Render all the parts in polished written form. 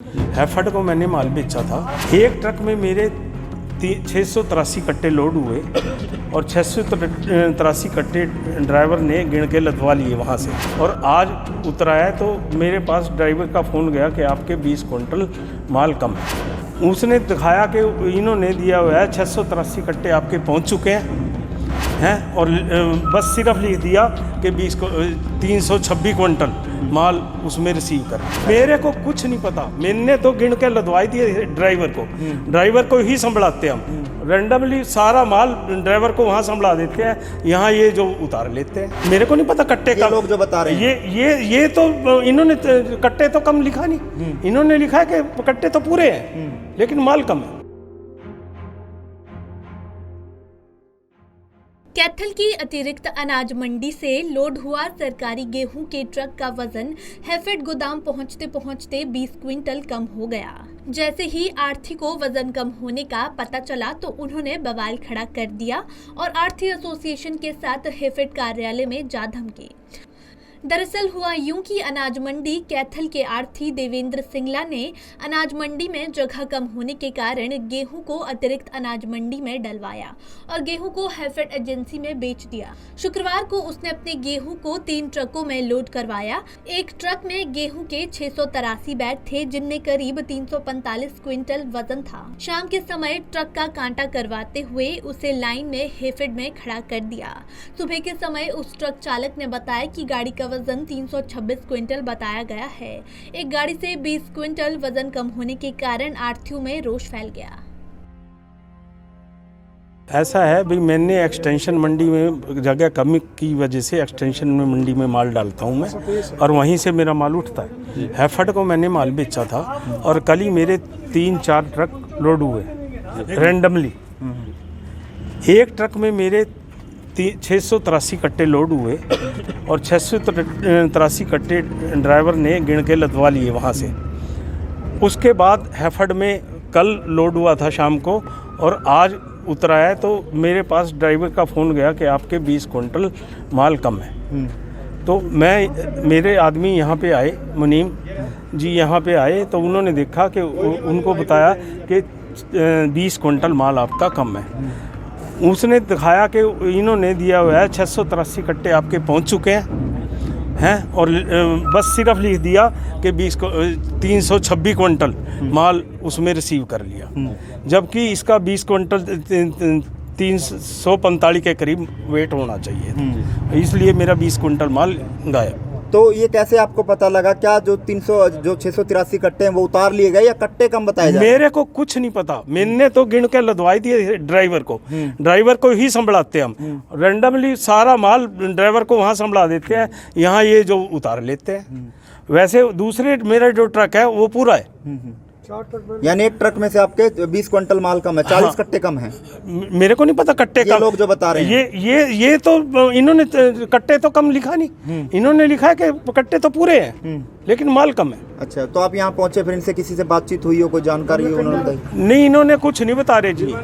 हैफड को मैंने माल बेचा था। एक ट्रक में मेरे 683 कट्टे लोड हुए और 683 कट्टे ड्राइवर ने गिन के लदवा लिए वहाँ से। और आज उतराया तो मेरे पास ड्राइवर का फ़ोन गया कि आपके 20 क्विंटल माल कम है। उसने दिखाया कि इन्होंने दिया हुआ है 683 कट्टे आपके पहुँच चुके हैं और बस सिर्फ लिख दिया कि 326 क्विंटल माल उसमें रिसीव कर। मेरे को कुछ नहीं पता, मैंने तो गिन के लदवाई दिए ड्राइवर को ही संभलाते हम। रैंडमली सारा माल ड्राइवर को वहाँ संभला देते हैं, यहाँ ये जो उतार लेते हैं। मेरे को नहीं पता कट्टे का, लोग जो बता रहे हैं ये तो इन्होंने कट्टे तो कम लिखा नहीं, इन्होंने लिखा है कि कट्टे तो पूरे हैं लेकिन माल कम है। कैथल की अतिरिक्त अनाज मंडी से लोड हुआ सरकारी गेहूं के ट्रक का वजन हैफेड गोदाम पहुंचते पहुंचते 20 क्विंटल कम हो गया। जैसे ही आरती को वजन कम होने का पता चला तो उन्होंने बवाल खड़ा कर दिया और आरती एसोसिएशन के साथ हैफेड कार्यालय में जा धमकी। दरअसल हुआ यूं कि अनाज मंडी कैथल के आरती देवेंद्र सिंगला ने अनाज मंडी में जगह कम होने के कारण गेहूं को अतिरिक्त अनाज मंडी में डलवाया और गेहूं को हैफेड एजेंसी में बेच दिया। शुक्रवार को उसने अपने गेहूं को 3 ट्रकों में लोड करवाया। एक ट्रक में गेहूं के 683 बैग थे जिनमें करीब 345 क्विंटल वजन था। शाम के समय ट्रक का कांटा करवाते हुए उसे लाइन में हैफेड में खड़ा कर दिया। सुबह के समय उस ट्रक चालक ने बताया कि गाड़ी का वजन 326 क्विंटल बताया गया है। एक गाड़ी से 20 क्विंटल वजन कम होने के कारण आढ़तियों में रोष फैल गया। ऐसा है भाई, मैंने एक्सटेंशन मंडी में जगह कमी की वजह से एक्सटेंशन में मंडी में माल डालता हूं मैं और वहीं से मेरा माल उठता है। हैफड को मैंने माल बेचा था और कल ही मेरे 3-4 ट्रक लोड हुए रैंडमली। एक ट्रक में मेरे 683 कट्टे लोड हुए और 683 कट्टे ड्राइवर ने गिन के लदवा लिए वहाँ से। उसके बाद हैफड में कल लोड हुआ था शाम को और आज उतराया तो मेरे पास ड्राइवर का फ़ोन गया कि आपके 20 क्विंटल माल कम है। तो मेरे आदमी यहाँ पे आए, मुनीम जी यहाँ पे आए तो उन्होंने देखा कि उनको बताया कि 20 क्विंटल माल आपका कम है। उसने दिखाया कि इन्होंने दिया हुआ है 683 कट्टे आपके पहुंच चुके हैं और बस सिर्फ लिख दिया कि 326 क्विंटल माल उसमें रिसीव कर लिया, जबकि इसका 20 क्विंटल 345 के करीब वेट होना चाहिए। इसलिए मेरा 20 क्विंटल माल गायब। तो ये कैसे आपको पता लगा? क्या जो 683 कट्टे हैं वो उतार लिए गए या कट्टे कम बताए जा रहे हैं? मेरे को कुछ नहीं पता, मैंने तो गिन के लदवाई दिए ड्राइवर को ही संभलाते हम। रैंडमली सारा माल ड्राइवर को वहाँ संभला देते हैं, यहाँ ये जो उतार लेते हैं। वैसे दूसरे मेरा जो ट्रक है वो पूरा है। यानी एक ट्रक में से आपके 20 क्विंटल माल कम है, 40 कट्टे कम हैं। मेरे को नहीं पता कट्टे का, लोग जो बता रहे हैं ये तो इन्होंने कट्टे तो कम लिखा नहीं, इन्होंने लिखा है कि कट्टे तो पूरे हैं लेकिन माल कम है। अच्छा, तो आप यहाँ पहुंचे, फिर इनसे किसी से बातचीत हुई हो, कोई जानकारी हो उन्होंने बताई? नहीं, इन्होंने कुछ नहीं बता रहे जी,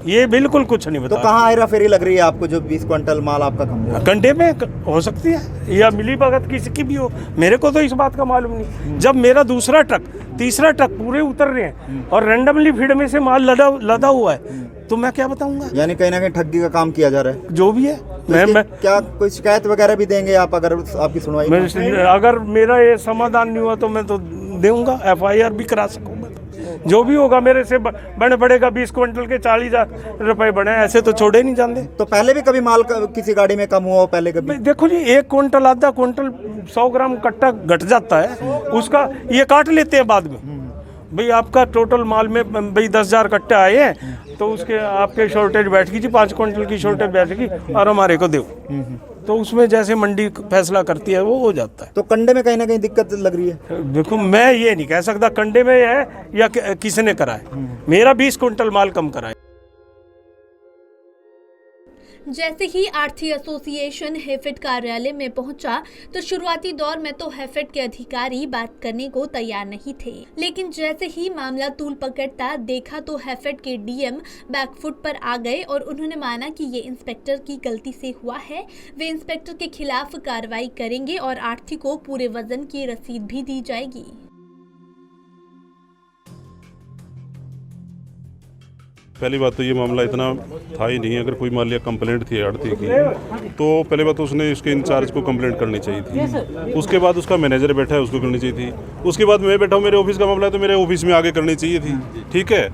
ये बिल्कुल कुछ नहीं बता। तो कहाँ हेरा फेरी लग रही है आपको जो 20 क्विंटल माल आपका कम है? कंडे में हो सकती है या मिली भगत किसी की भी हो, मेरे को तो इस बात का मालूम नहीं। जब मेरा दूसरा ट्रक तीसरा ट्रक पूरे उतर रहे हैं और रैंडमली फील्ड में से माल लदा हुआ है तो मैं क्या बताऊंगा? यानी कहीं ना कहीं ठगी का काम किया जा रहा है। जो भी है तो मैं क्या कोई शिकायत वगैरह भी देंगे आप अगर आपकी सुनवाई? अगर मेरा ये समाधान नहीं हुआ तो मैं तो दूंगा, FIR भी करा सकूंगा। जो भी होगा मेरे से बने पड़ेगा। 20 क्विंटल के 40,000 रुपए बने, ऐसे तो छोड़े नहीं जाते। तो पहले भी कभी माल किसी गाड़ी में कम हुआ पहले कभी? देखो जी, 1 क्विंटल आधा क्विंटल 100 ग्राम कट्टा घट जाता है, उसका ये काट लेते हैं बाद में। भाई आपका टोटल माल में भाई 10,000 कट्टे आए हैं तो उसके आपके शॉर्टेज बैठ गई जी, 5 क्विंटल की शॉर्टेज बैठ गई और हमारे को दो। तो उसमें जैसे मंडी फैसला करती है वो हो जाता है। तो कंडे में कहीं ना कहीं दिक्कत लग रही है? देखो, मैं ये नहीं कह सकता कंडे में है या किसने करा है। मेरा 20 क्विंटल माल कम करा है। जैसे ही आरती एसोसिएशन हैफेड कार्यालय में पहुंचा तो शुरुआती दौर में तो हैफेड के अधिकारी बात करने को तैयार नहीं थे, लेकिन जैसे ही मामला तूल पकड़ता देखा तो हैफेड के DM बैकफुट पर आ गए और उन्होंने माना कि ये इंस्पेक्टर की गलती से हुआ है। वे इंस्पेक्टर के खिलाफ कार्रवाई करेंगे और आरती को पूरे वजन की रसीद भी दी जाएगी। पहली बात तो ये मामला इतना था ही नहीं। अगर कोई मान लिया कंप्लेंट थी आड़ती की, तो पहले बात तो उसने इसके इंचार्ज को कंप्लेंट करनी चाहिए थी। उसके बाद उसका मैनेजर बैठा है, उसको करनी चाहिए थी। उसके बाद मैं बैठा हूँ, मेरे ऑफिस का मामला है तो मेरे ऑफिस में आगे करनी चाहिए थी। ठीक है,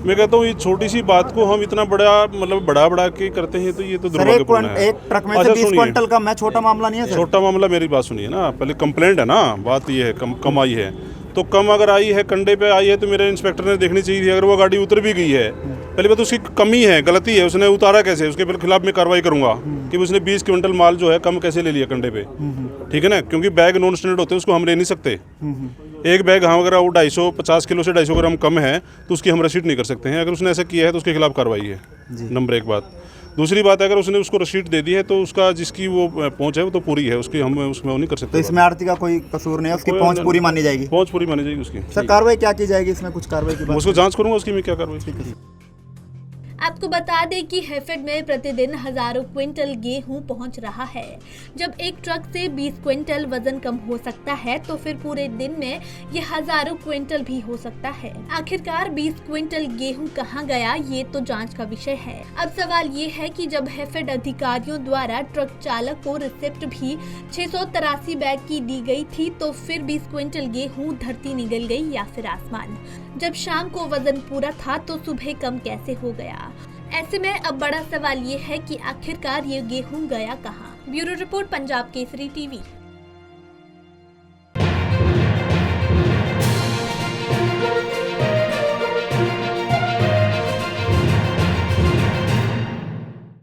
मैं कहता हूँ ये छोटी सी बात को हम इतना बड़ा मतलब बढ़ा के करते हैं, तो ये तो सर दुर्भाग्यपूर्ण है। एक ट्रक में से अच्छा, 20 सुनिए। क्विंटल कम है, छोटा मामला नहीं है सर। छोटा मामला, मेरी बात सुनिए ना, पहले कंप्लेंट है ना, बात ये है कम आई है, तो कम अगर आई है, कंडे पे आई है, तो मेरे इंस्पेक्टर ने देखनी चाहिए थी। अगर वो गाड़ी उतर भी गई है, पहले बात उसकी कमी है, गलती है, उसने उतारा कैसे, उसके खिलाफ मैं कार्रवाई करूंगा कि उसने 20 क्विंटल माल जो है कम कैसे ले लिया कंडे पे। ठीक है ना, क्योंकि बैग नॉन स्टैंडर्ड होते हैं, उसको हम ले नहीं सकते। एक बैग हाँ अगर वो 250 किलो से 250 ग्राम कम है तो उसकी हम रसीद नहीं कर सकते हैं। अगर उसने ऐसा किया है तो उसके खिलाफ कार्रवाई है, नंबर एक बात। दूसरी बात, अगर उसने उसको रसीद दे दी है तो उसका जिसकी वो पहुंच है वो तो पूरी है, उसकी हम उसमें वो नहीं कर सकते। तो इसमें आड़ती का कोई कसूर नहीं है, उसकी पहुंच पूरी मानी जाएगी। पहुंच पूरी मानी जाएगी उसकी। सर कार्रवाई क्या की जाएगी इसमें, कुछ कार्रवाई की बात? उसको जांच करूंगा उसकी मैं क्या कार्रवाई। आपको बता दें कि हैफेड में प्रतिदिन हजारों क्विंटल गेहूं पहुंच रहा है। जब एक ट्रक से 20 क्विंटल वजन कम हो सकता है तो फिर पूरे दिन में ये हजारों क्विंटल भी हो सकता है। आखिरकार 20 क्विंटल गेहूं कहां गया, ये तो जांच का विषय है। अब सवाल ये है कि जब हैफेड अधिकारियों द्वारा ट्रक चालक को रिसिप्ट भी 683 बैग की दी गई थी, तो फिर 20 क्विंटल गेहूं धरती निगल गई या फिर आसमान। जब शाम को वजन पूरा था तो सुबह कम कैसे हो गया? ऐसे में अब बड़ा सवाल ये है कि आखिरकार ये गेहूं गया कहां? Bureau report, Punjab Kesari TV.